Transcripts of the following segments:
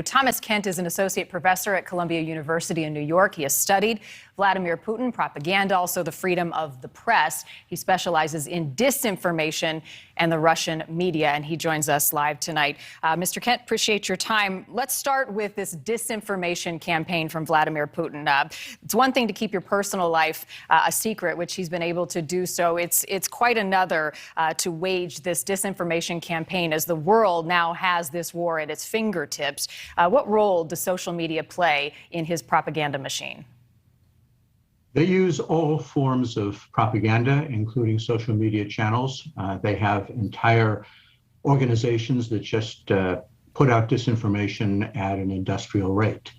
Thomas Kent is an associate professor at Columbia University in New York. He has studied Vladimir Putin, propaganda, also the freedom of the press. He specializes in disinformation and the Russian media, and he joins us live tonight. Mr. Kent, appreciate your time. Let's start with this disinformation campaign from Vladimir Putin. It's one thing to keep your personal life a secret, which he's been able to do so. It's quite another to wage this disinformation campaign as the world now has this war at its fingertips. What role does social media play in his propaganda machine? They use all forms of propaganda, including social media channels. They have entire organizations that just put out disinformation at an industrial rate.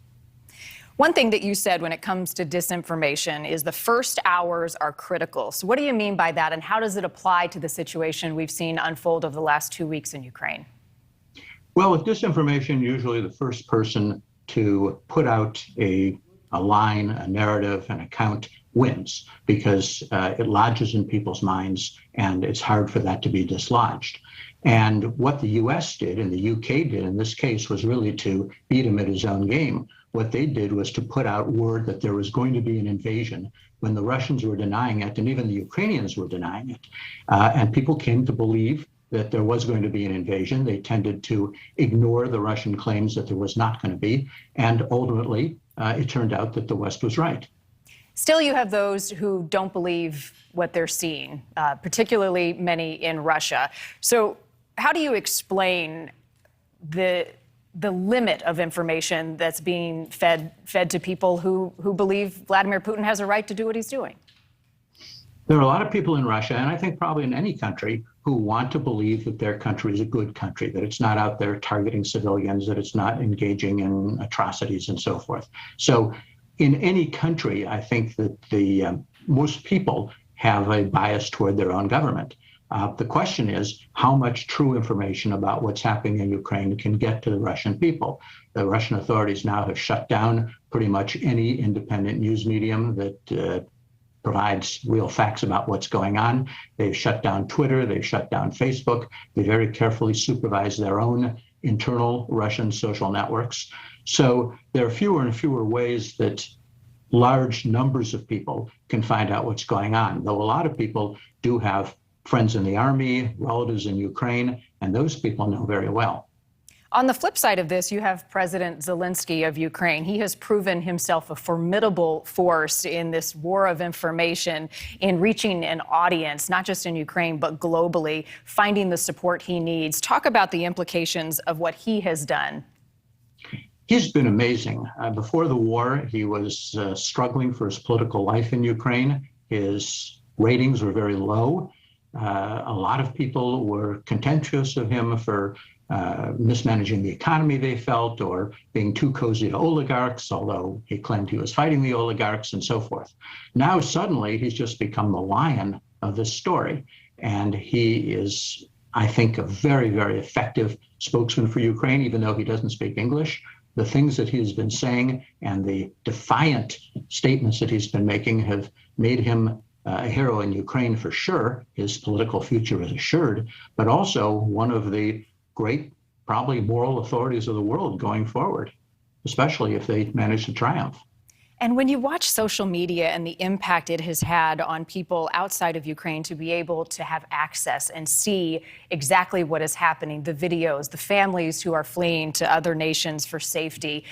One thing that you said when it comes to disinformation is the first hours are critical. So what do you mean by that, and how does it apply to the situation we've seen unfold over the last 2 weeks in Ukraine? Well, with disinformation, usually the first person to put out a line, a narrative, an account wins because it lodges in people's minds and it's hard for that to be dislodged. And what the US did and the UK did in this case was really to beat him at his own game. What they did was to put out word that there was going to be an invasion when the Russians were denying it and even the Ukrainians were denying it. And people came to believe that there was going to be an invasion. They tended to ignore the Russian claims that there was not going to be. And ultimately, it turned out that the West was right. Still, you have those who don't believe what they're seeing, particularly many in Russia. So how do you explain the limit of information that's being fed to people who believe Vladimir Putin has a right to do what he's doing? There are a lot of people in Russia, and I think probably in any country, who want to believe that their country is a good country, that it's not out there targeting civilians, that it's not engaging in atrocities and so forth. So in any country, I think that the most people have a bias toward their own government. The question is how much true information about what's happening in Ukraine can get to the Russian people. The Russian authorities now have shut down pretty much any independent news medium that provides real facts about what's going on. They've shut down Twitter, they've shut down Facebook. They very carefully supervise their own internal Russian social networks. So there are fewer and fewer ways that large numbers of people can find out what's going on, though a lot of people do have friends in the army, relatives in Ukraine, and those people know very well. On the flip side of this, you have President Zelensky of Ukraine. He has proven himself a formidable force in this war of information, in reaching an audience, not just in Ukraine, but globally, finding the support he needs. Talk about the implications of what he has done. He's been amazing. Before the war, he was struggling for his political life in Ukraine. His ratings were very low. A lot of people were contemptuous of him for mismanaging the economy, they felt, or being too cozy to oligarchs, although he claimed he was fighting the oligarchs and so forth. Now, suddenly, he's just become the lion of this story. And he is, I think, a very, very effective spokesman for Ukraine, even though he doesn't speak English. The things that he has been saying and the defiant statements that he's been making have made him a hero in Ukraine for sure. His political future is assured, but also one of the great, probably moral authorities of the world going forward, especially if they manage to triumph. And when you watch social media and the impact it has had on people outside of Ukraine to be able to have access and see exactly what is happening, the videos, the families who are fleeing to other nations for safety,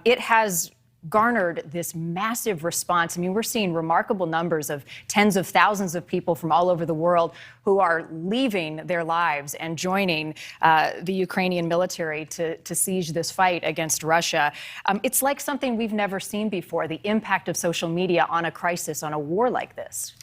it has garnered this massive response. I mean, we're seeing remarkable numbers of tens of thousands of people from all over the world who are leaving their lives and joining the Ukrainian military to siege this fight against Russia. It's like something we've never seen before, the impact of social media on a crisis, on a war like this.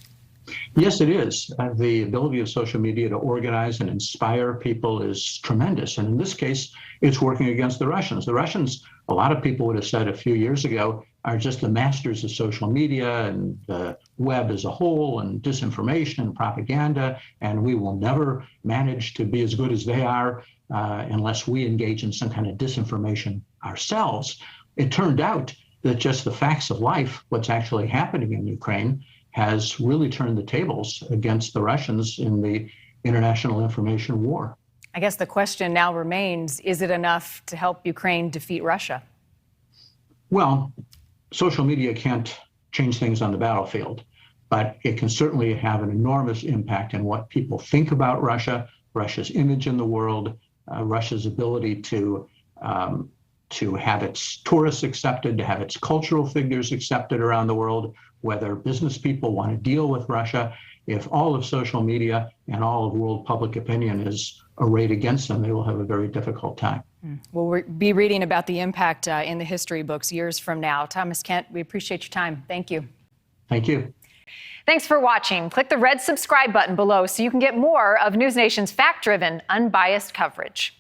Yes, it is. The ability of social media to organize and inspire people is tremendous. And in this case, it's working against the Russians. The Russians, a lot of people would have said a few years ago, are just the masters of social media and the web as a whole and disinformation and propaganda. And we will never manage to be as good as they are unless we engage in some kind of disinformation ourselves. It turned out that just the facts of life, what's actually happening in Ukraine, has really turned the tables against the Russians in the international information war. I guess the question now remains, is it enough to help Ukraine defeat Russia? Well, social media can't change things on the battlefield, but it can certainly have an enormous impact on what people think about Russia, Russia's image in the world, Russia's ability to have its tourists accepted, to have its cultural figures accepted around the world, whether business people want to deal with Russia. If all of social media and all of world public opinion is arrayed against them, they will have a very difficult time. We'll be reading about the impact in the history books years from now. Thomas Kent, we appreciate your time. Thank you. Thank you. Thanks for watching. Click the red subscribe button below so you can get more of NewsNation's fact-driven, unbiased coverage.